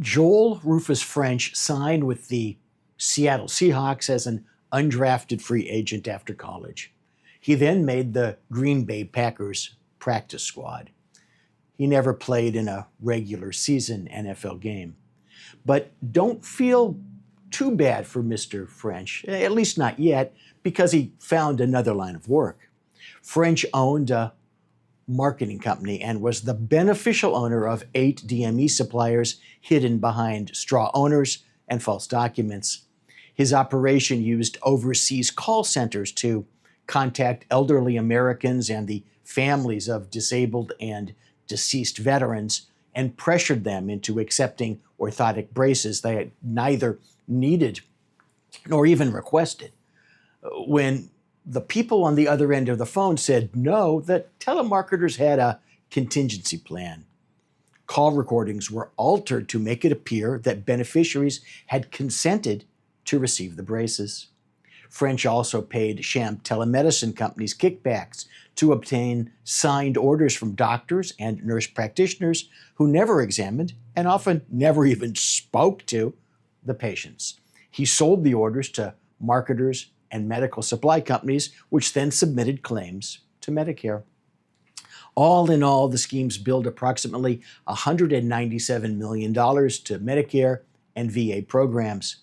Joel Rufus French signed with the Seattle Seahawks as an undrafted free agent after college. He then made the Green Bay Packers practice squad. He never played in a regular season NFL game. But don't feel too bad for Mr. French, at least not yet, because he found another line of work. French owned a marketing company and was the beneficial owner of 8 DME suppliers hidden behind straw owners and false documents. His operation used overseas call centers to contact elderly Americans and the families of disabled and deceased veterans and pressured them into accepting orthotic braces they had neither needed nor even requested. When the people on the other end of the phone said no, the telemarketers had a contingency plan. Call recordings were altered to make it appear that beneficiaries had consented to receive the braces. French also paid sham telemedicine companies kickbacks to obtain signed orders from doctors and nurse practitioners who never examined and often never even spoke to the patients. He sold the orders to marketers and medical supply companies, which then submitted claims to Medicare. All in all, the schemes billed approximately $197 million to Medicare and VA programs.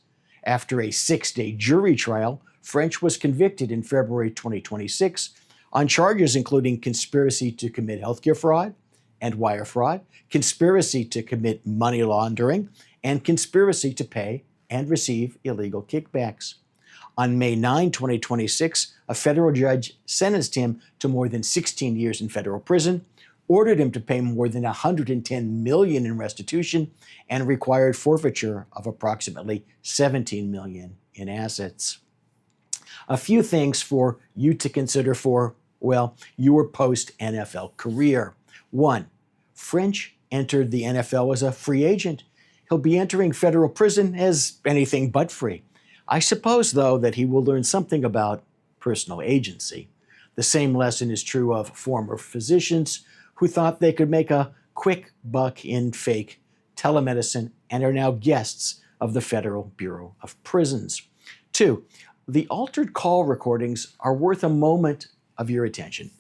After a 6-day jury trial, French was convicted in February 2026 on charges including conspiracy to commit healthcare fraud and wire fraud, conspiracy to commit money laundering, and conspiracy to pay and receive illegal kickbacks. On May 9, 2026, a federal judge sentenced him to more than 16 years in federal prison, ordered him to pay more than $110 million in restitution, and required forfeiture of approximately $17 million in assets. A few things for you to consider for, well, your post-NFL career. 1, French entered the NFL as a free agent. He'll be entering federal prison as anything but free. I suppose, though, that he will learn something about personal agency. The same lesson is true of former physicians who thought they could make a quick buck in fake telemedicine and are now guests of the Federal Bureau of Prisons. 2, the altered call recordings are worth a moment of your attention.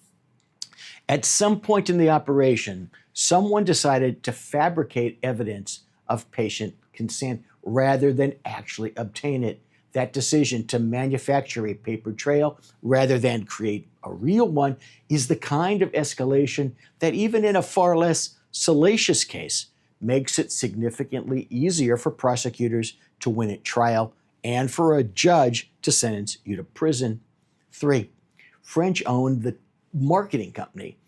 At some point in the operation, someone decided to fabricate evidence of patient consent rather than actually obtain it. That decision to manufacture a paper trail rather than create a real one is the kind of escalation that, even in a far less salacious case, makes it significantly easier for prosecutors to win at trial and for a judge to sentence you to prison. 3, French owned the marketing company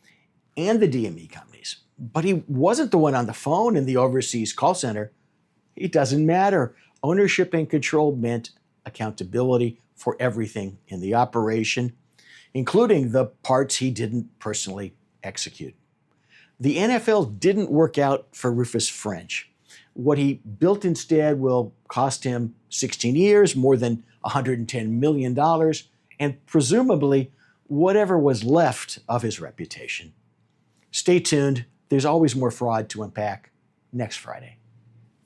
and the DME companies, but he wasn't the one on the phone in the overseas call center. It doesn't matter. Ownership and control meant accountability for everything in the operation, including the parts he didn't personally execute. The NFL didn't work out for Rufus French. What he built instead will cost him 16 years, more than $110 million, and presumably whatever was left of his reputation. Stay tuned. There's always more fraud to unpack next Friday.